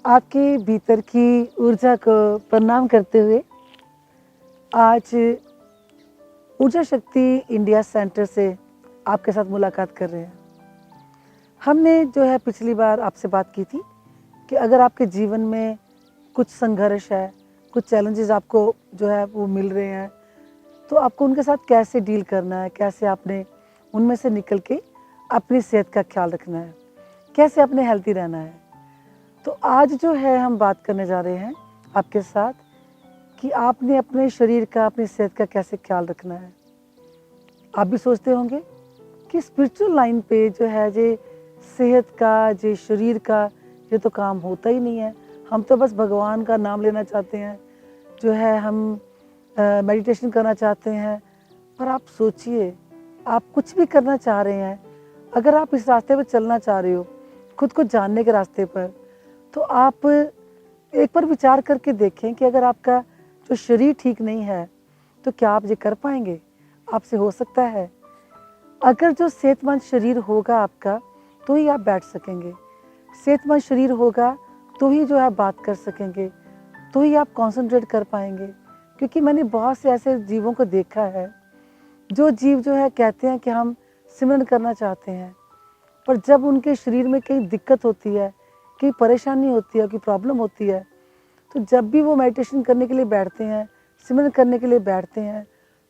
आपके भीतर की ऊर्जा को प्रणाम करते हुए आज ऊर्जा शक्ति इंडिया सेंटर से आपके साथ मुलाकात कर रहे हैं। हमने जो है पिछली बार आपसे बात की थी कि अगर आपके जीवन में कुछ संघर्ष है, कुछ चैलेंजेस आपको जो है वो मिल रहे हैं, तो आपको उनके साथ कैसे डील करना है, कैसे आपने उनमें से निकल के अपनी सेहत का ख्याल रखना है, कैसे अपने हेल्थी रहना है। तो आज जो है हम बात करने जा रहे हैं आपके साथ कि आपने अपने शरीर का, अपनी सेहत का कैसे ख्याल रखना है। आप भी सोचते होंगे कि स्पिरिचुअल लाइन पे जो है ये सेहत का, ये शरीर का, ये तो काम होता ही नहीं है। हम तो बस भगवान का नाम लेना चाहते हैं, जो है हम मेडिटेशन करना चाहते हैं। पर आप सोचिए, आप कुछ भी करना चाह रहे हैं, अगर आप इस रास्ते पर चलना चाह रहे हो, खुद को जानने के रास्ते पर, तो आप एक बार विचार करके देखें कि अगर आपका जो शरीर ठीक नहीं है तो क्या आप ये कर पाएंगे? आपसे हो सकता है? अगर जो सेहतमंद शरीर होगा आपका तो ही आप बैठ सकेंगे, सेहतमंद शरीर होगा तो ही जो है बात कर सकेंगे, तो ही आप कंसंट्रेट कर पाएंगे। क्योंकि मैंने बहुत से ऐसे जीवों को देखा है, जो जीव जो है कहते हैं कि हम सिमरन करना चाहते हैं, पर जब उनके शरीर में कहीं दिक्कत होती है, कहीं परेशानी होती है, कोई प्रॉब्लम होती है, तो जब भी वो मेडिटेशन करने के लिए बैठते हैं, सिमरन करने के लिए बैठते हैं,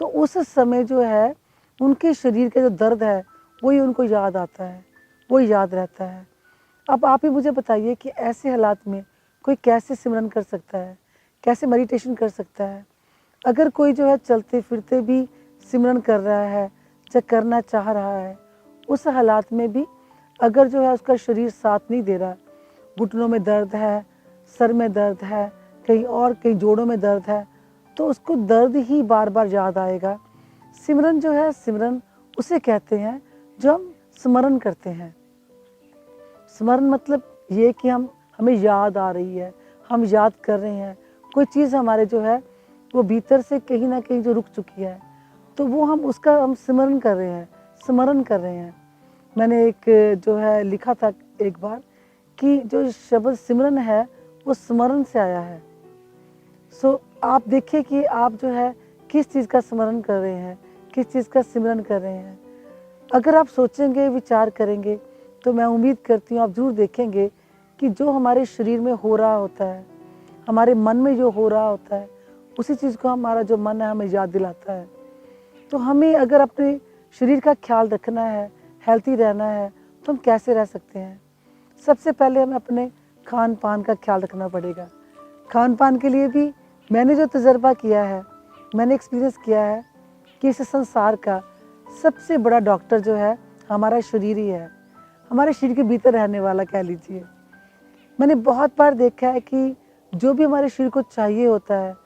तो उस समय जो है उनके शरीर का जो दर्द है वही उनको याद आता है, वही याद रहता है। अब आप ही मुझे बताइए कि ऐसे हालात में कोई कैसे सिमरन कर सकता है, कैसे मेडिटेशन कर सकता है? अगर कोई जो है चलते फिरते भी सिमरन कर रहा है या करना चाह रहा है, उस हालात में भी अगर जो है उसका शरीर साथ नहीं दे रहा, घुटनों में दर्द है, सर में दर्द है, कहीं जोड़ों में दर्द है, तो उसको दर्द ही बार बार याद आएगा। सिमरन जो है, सिमरन उसे कहते हैं जो हम स्मरण करते हैं। स्मरण मतलब ये कि हमें याद आ रही है, हम याद कर रहे हैं, कोई चीज़ हमारे जो है वो भीतर से कहीं ना कहीं जो रुक चुकी है, तो वो हम स्मरण कर रहे हैं, स्मरण कर रहे हैं। मैंने एक जो है लिखा था एक बार कि जो शब्द सिमरन है वो स्मरण से आया है। सो आप देखिए कि आप जो है किस चीज़ का स्मरण कर रहे हैं, किस चीज़ का सिमरन कर रहे हैं। अगर आप सोचेंगे, विचार करेंगे, तो मैं उम्मीद करती हूँ आप ज़रूर देखेंगे कि जो हमारे शरीर में हो रहा होता है, हमारे मन में जो हो रहा होता है, उसी चीज़ को हमारा जो मन है हमें याद दिलाता है। तो हमें अगर अपने शरीर का ख्याल रखना है, हेल्थी रहना है, तो हम कैसे रह सकते हैं? सबसे पहले हमें अपने खान पान का ख्याल रखना पड़ेगा। खान पान के लिए भी मैंने जो तजर्बा किया है, मैंने एक्सपीरियंस किया है कि इस संसार का सबसे बड़ा डॉक्टर जो है हमारा शरीर ही है, हमारे शरीर के भीतर रहने वाला कह लीजिए। मैंने बहुत बार देखा है कि जो भी हमारे शरीर को चाहिए होता है,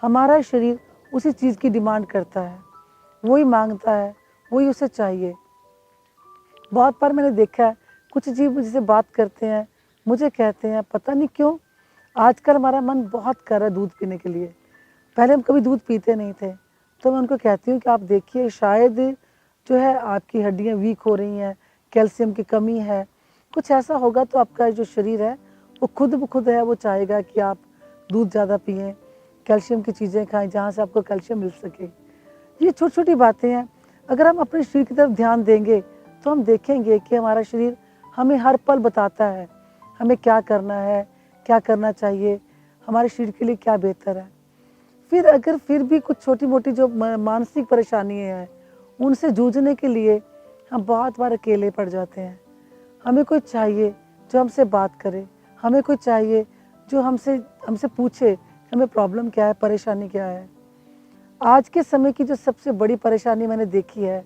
हमारा शरीर उसी चीज़ की डिमांड करता है, वही मांगता है, वही उसे चाहिए। बहुत बार मैंने देखा है कुछ जीव मुझसे बात करते हैं, मुझे कहते हैं पता नहीं क्यों आजकल हमारा मन बहुत कर रहा है दूध पीने के लिए। पहले हम कभी दूध पीते नहीं थे, तो मैं उनको कहती हूँ कि आप देखिए शायद जो है आपकी हड्डियाँ वीक हो रही हैं, कैल्शियम की कमी है, कुछ ऐसा होगा तो आपका जो शरीर है वो खुद ब खुद है वो चाहेगा कि आप दूध ज़्यादा पिएँ, कैल्शियम की चीज़ें खाएँ जहाँ से आपको कैल्शियम मिल सके। ये छोटी छोटी बातें हैं, अगर हम अपने शरीर की तरफ ध्यान देंगे तो हम देखेंगे कि हमारा शरीर हमें हर पल बताता है हमें क्या करना है, क्या करना चाहिए, हमारे शरीर के लिए क्या बेहतर है। फिर भी कुछ छोटी मोटी जो मानसिक परेशानियाँ हैं, उनसे जूझने के लिए हम बहुत बार अकेले पड़ जाते हैं। हमें कोई चाहिए जो हमसे बात करे, हमें कोई चाहिए जो हमसे हमसे पूछे कि हमें प्रॉब्लम क्या है, परेशानी क्या है। आज के समय की जो सबसे बड़ी परेशानी मैंने देखी है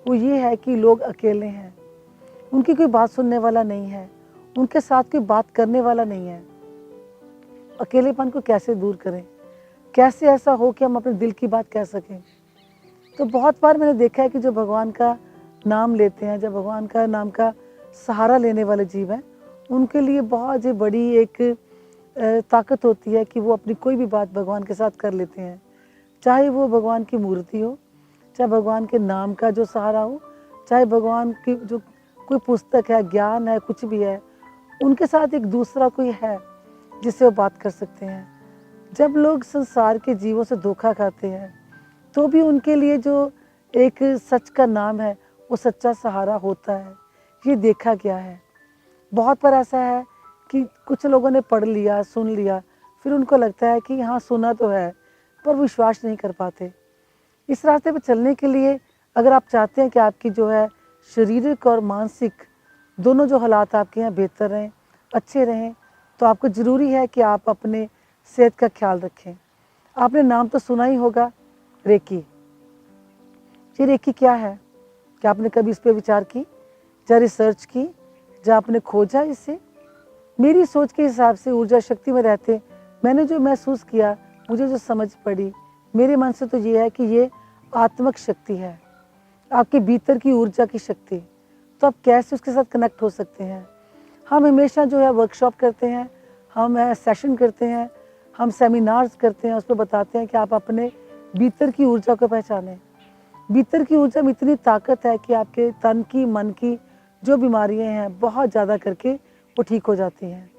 वो ये है कि लोग अकेले हैं, उनकी कोई बात सुनने वाला नहीं है, उनके साथ कोई बात करने वाला नहीं है। अकेलेपन को कैसे दूर करें, कैसे ऐसा हो कि हम अपने दिल की बात कह सकें? तो बहुत बार मैंने देखा है कि जो भगवान का नाम लेते हैं, जब भगवान का नाम का सहारा लेने वाले जीव हैं, उनके लिए बहुत ही बड़ी एक ताकत होती है कि वो अपनी कोई भी बात भगवान के साथ कर लेते हैं। चाहे वो भगवान की मूर्ति हो, चाहे भगवान के नाम का जो सहारा हो, चाहे भगवान की जो कोई पुस्तक है, ज्ञान है, कुछ भी है, उनके साथ एक दूसरा कोई है जिससे वो बात कर सकते हैं। जब लोग संसार के जीवों से धोखा खाते हैं तो भी उनके लिए जो एक सच का नाम है वो सच्चा सहारा होता है। ये देखा गया है। बहुत बार ऐसा है कि कुछ लोगों ने पढ़ लिया, सुन लिया, फिर उनको लगता है कि हाँ सुना तो है, पर विश्वास नहीं कर पाते। इस रास्ते पर चलने के लिए अगर आप चाहते हैं कि आपकी जो है शारीरिक और मानसिक दोनों जो हालात आपके यहाँ बेहतर रहें, अच्छे रहें, तो आपको ज़रूरी है कि आप अपने सेहत का ख्याल रखें। आपने नाम तो सुना ही होगा, रेकी। ये रेकी क्या है? क्या आपने कभी इस पर विचार की, या रिसर्च की, या आपने खोजा इसे? मेरी सोच के हिसाब से ऊर्जा शक्ति में रहते मैंने जो महसूस किया, मुझे जो समझ पड़ी मेरे मन से, तो ये है कि ये आत्मिक शक्ति है, आपके भीतर की ऊर्जा की शक्ति। तो आप कैसे उसके साथ कनेक्ट हो सकते हैं? हम हमेशा जो है वर्कशॉप करते हैं, हम सेशन करते हैं, हम सेमिनार्स करते हैं, उस पर बताते हैं कि आप अपने भीतर की ऊर्जा को पहचानें। भीतर की ऊर्जा में इतनी ताकत है कि आपके तन की, मन की जो बीमारियां हैं बहुत ज़्यादा करके वो ठीक हो जाती हैं।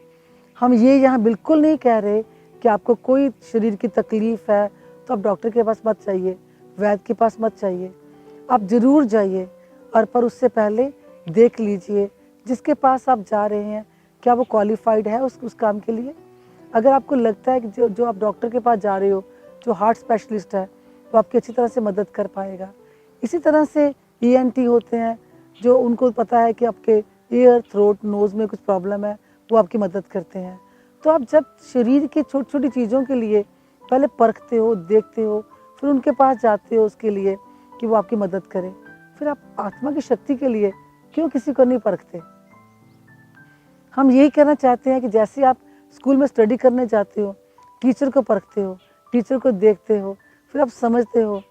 हम ये यहाँ बिल्कुल नहीं कह रहे कि आपको कोई शरीर की तकलीफ़ है तो आप डॉक्टर के पास मत जाइए, वैद्य के पास मत जाइए। आप ज़रूर जाइए, और पर उससे पहले देख लीजिए जिसके पास आप जा रहे हैं क्या वो क्वालिफाइड है उस काम के लिए। अगर आपको लगता है कि जो आप डॉक्टर के पास जा रहे हो, जो हार्ट स्पेशलिस्ट है, वो आपकी अच्छी तरह से मदद कर पाएगा। इसी तरह से ENT होते हैं, जो उनको पता है कि आपके ईयर, थ्रोट, नोज़ में कुछ प्रॉब्लम है, वो आपकी मदद करते हैं। तो आप जब शरीर की छोटी छोटी चीज़ों के लिए पहले परखते हो, देखते हो, फिर उनके पास जाते हो उसके लिए कि वो आपकी मदद करें, फिर आप आत्मा की शक्ति के लिए क्यों किसी को नहीं परखते? हम यही कहना चाहते हैं कि जैसे आप स्कूल में स्टडी करने जाते हो, टीचर को परखते हो, टीचर को देखते हो, फिर आप समझते हो,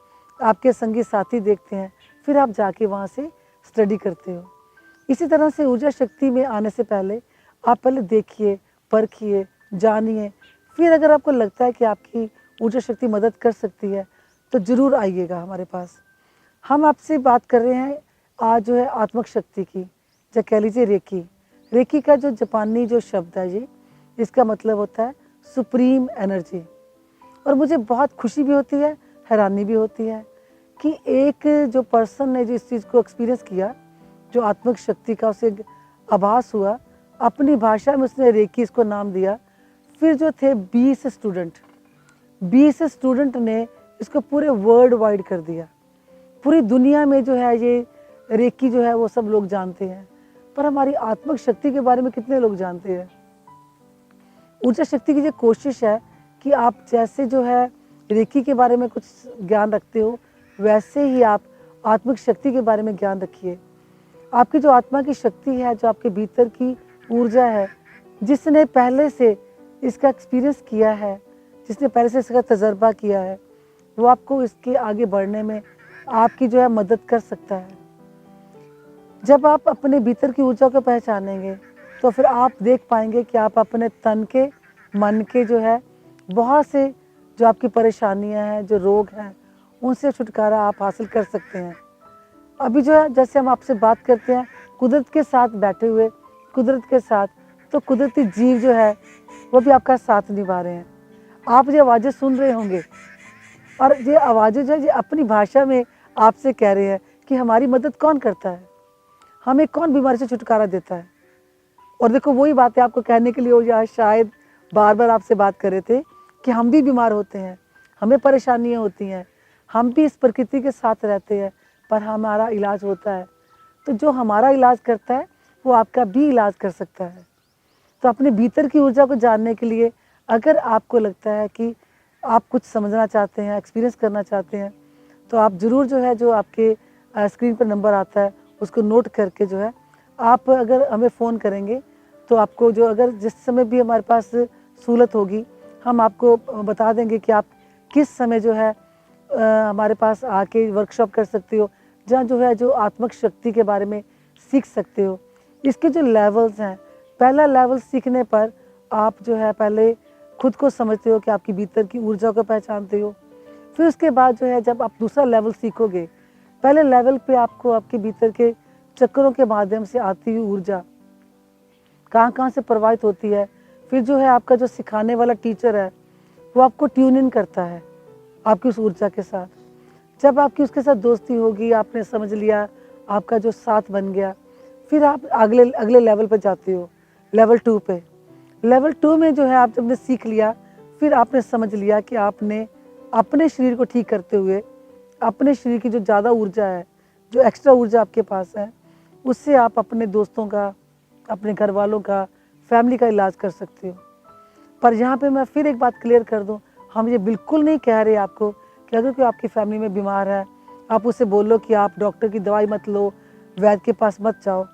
आपके संगी साथी देखते हैं, फिर आप जाके वहाँ से स्टडी करते हो। इसी तरह से ऊर्जा शक्ति में आने से पहले आप पहले देखिए, परखिए, जानिए, फिर अगर आपको लगता है कि आपकी ऊर्जा शक्ति मदद कर सकती है तो ज़रूर आइएगा हमारे पास। हम आपसे बात कर रहे हैं आज जो है आत्मिक शक्ति की, या कह लीजिए रेकी। रेकी का जो जापानी जो शब्द है जी, इसका मतलब होता है सुप्रीम एनर्जी। और मुझे बहुत खुशी भी होती है, हैरानी भी होती है कि एक जो पर्सन ने जो इस चीज़ को एक्सपीरियंस किया, जो आत्मिक शक्ति का उसे आभास हुआ, अपनी भाषा में उसने रेकी इसको नाम दिया। फिर जो थे 20 स्टूडेंट ने इसको पूरे वर्ल्ड वाइड कर दिया। पूरी दुनिया में जो है ये रेकी जो है वो सब लोग जानते हैं, पर हमारी आत्मिक शक्ति के बारे में कितने लोग जानते हैं? ऊर्जा शक्ति की जो कोशिश है कि आप जैसे जो है रेकी के बारे में कुछ ज्ञान रखते हो, वैसे ही आप आत्मिक शक्ति के बारे में ज्ञान रखिए। आपकी जो आत्मा की शक्ति है, जो आपके भीतर की ऊर्जा है, जिसने पहले से इसका एक्सपीरियंस किया है, जिसने पहले से इसका तजर्बा किया है, वो आपको इसके आगे बढ़ने में आपकी जो है मदद कर सकता है। जब आप अपने भीतर की ऊर्जा को पहचानेंगे तो फिर आप देख पाएंगे कि आप अपने तन के, मन के जो है बहुत से जो आपकी परेशानियां हैं, जो रोग हैं, उनसे छुटकारा आप हासिल कर सकते हैं। अभी जो है जैसे हम आपसे बात करते हैं कुदरत के साथ बैठे हुए, कुदरत के साथ, तो कुदरती जीव जो है वो भी आपका साथ निभा रहे हैं। आप ये आवाज़ें सुन रहे होंगे, और ये आवाज़ें जो है ये अपनी भाषा में आपसे कह रहे हैं कि हमारी मदद कौन करता है, हमें कौन बीमारी से छुटकारा देता है। और देखो वही बातें आपको कहने के लिए वो यहाँ शायद बार बार आपसे बात कर रहे थे कि हम भी बीमार होते हैं, हमें परेशानियाँ होती हैं, हम भी इस प्रकृति के साथ रहते हैं, पर हमारा इलाज होता है। तो जो हमारा इलाज करता है वो आपका भी इलाज कर सकता है। तो अपने भीतर की ऊर्जा को जानने के लिए अगर आपको लगता है कि आप कुछ समझना चाहते हैं, एक्सपीरियंस करना चाहते हैं, तो आप ज़रूर जो है जो आपके स्क्रीन पर नंबर आता है उसको नोट करके जो है आप अगर हमें फ़ोन करेंगे तो आपको जो अगर जिस समय भी हमारे पास सहूलत होगी हम आपको बता देंगे कि आप किस समय जो है हमारे पास आके वर्कशॉप कर सकते हो, जहाँ जो है जो आत्मिक शक्ति के बारे में सीख सकते हो। इसके जो लेवल्स हैं, पहला लेवल सीखने पर आप जो है पहले खुद को समझते हो कि आपकी भीतर की ऊर्जा को पहचानते हो। फिर उसके बाद जो है जब आप दूसरा लेवल सीखोगे, पहले लेवल पे आपको आपके भीतर के चक्रों के माध्यम से आती हुई ऊर्जा कहाँ कहाँ से प्रवाहित होती है, फिर जो है आपका जो सिखाने वाला टीचर है वो आपको ट्यून इन करता है आपकी उस ऊर्जा के साथ। जब आपकी उसके साथ दोस्ती होगी, आपने समझ लिया, आपका जो साथ बन गया, फिर आप अगले अगले लेवल पर जाते हो, लेवल 2 पे। लेवल 2 में जो है आप जब ने सीख लिया, फिर आपने समझ लिया कि आपने अपने शरीर को ठीक करते हुए अपने शरीर की जो ज़्यादा ऊर्जा है, जो एक्स्ट्रा ऊर्जा आपके पास है, उससे आप अपने दोस्तों का, अपने घर वालों का, फैमिली का इलाज कर सकते हो। पर यहाँ पे मैं फिर एक बात क्लियर कर दूँ, हम ये बिल्कुल नहीं कह रहे आपको कि अगर कोई आपकी फैमिली में बीमार है, आप उससे बोलो कि आप डॉक्टर की दवाई मत लो, वैद्य के पास मत जाओ।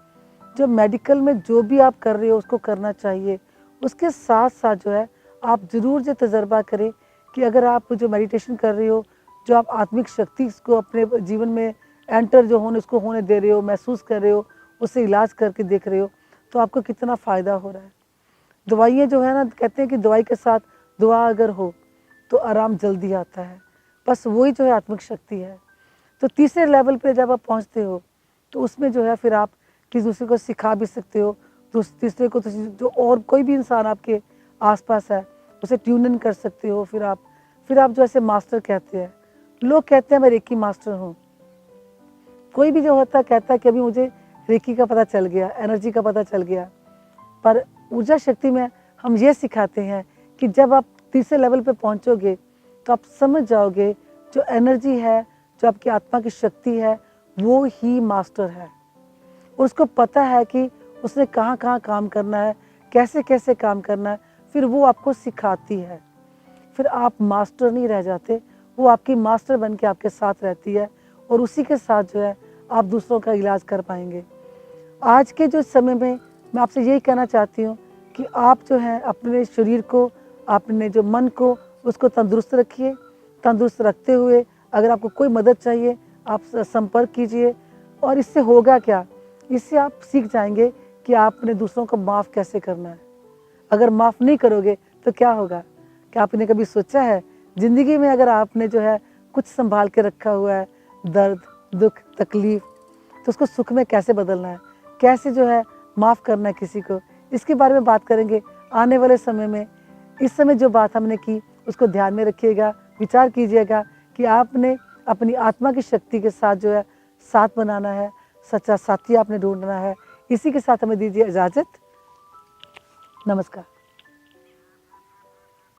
जो मेडिकल में जो भी आप कर रहे हो उसको करना चाहिए। उसके साथ साथ जो है आप ज़रूर ये तजर्बा करें कि अगर आप जो मेडिटेशन कर रहे हो, जो आप आत्मिक शक्ति इसको अपने जीवन में एंटर जो होने उसको होने दे रहे हो, महसूस कर रहे हो, उससे इलाज करके देख रहे हो, तो आपको कितना फ़ायदा हो रहा है। दवाइयाँ जो है ना, कहते हैं कि दवाई के साथ दुआ अगर हो तो आराम जल्दी आता है। बस वही जो है आत्मिक शक्ति है। तो तीसरे लेवल पे जब आप पहुँचते हो तो उसमें जो है फिर आप किसी दूसरे को सिखा भी सकते हो, तो तीसरे को तो जो और कोई भी इंसान आपके आसपास है उसे ट्यून इन कर सकते हो। फिर आप जो ऐसे मास्टर कहते हैं, लोग कहते हैं मैं रेकी मास्टर हूँ। कोई भी जो होता है कहता है कि अभी मुझे रेकी का पता चल गया, एनर्जी का पता चल गया। पर ऊर्जा शक्ति में हम ये सिखाते हैं कि जब आप तीसरे लेवल पे पहुंचोगे तो आप समझ जाओगे जो एनर्जी है, जो आपकी आत्मा की शक्ति है, वो ही मास्टर है। और उसको पता है कि उसने कहाँ कहाँ काम करना है, कैसे कैसे काम करना है, फिर वो आपको सिखाती है। फिर आप मास्टर नहीं रह जाते, वो आपकी मास्टर बन के आपके साथ रहती है और उसी के साथ जो है आप दूसरों का इलाज कर पाएंगे। आज के जो समय में मैं आपसे यही कहना चाहती हूँ कि आप जो है अपने शरीर को, अपने जो मन को, उसको तंदुरुस्त रखिए। तंदुरुस्त रखते हुए अगर आपको कोई मदद चाहिए आप संपर्क कीजिए। और इससे होगा क्या, इससे आप सीख जाएंगे कि आपने दूसरों को माफ़ कैसे करना है। अगर माफ़ नहीं करोगे तो क्या होगा? क्या आपने कभी सोचा है ज़िंदगी में अगर आपने जो है कुछ संभाल के रखा हुआ है, दर्द, दुख, तकलीफ़, तो उसको सुख में कैसे बदलना है, कैसे जो है माफ़ करना है किसी को, इसके बारे में बात करेंगे आने वाले समय में। इस समय जो बात हमने की उसको ध्यान में रखिएगा, विचार कीजिएगा कि आपने अपनी आत्मा की शक्ति के साथ जो है साथ बनाना है, सच्चा साथी आपने ढूंढना है। इसी के साथ हमें दीजिए इजाज़त। नमस्कार।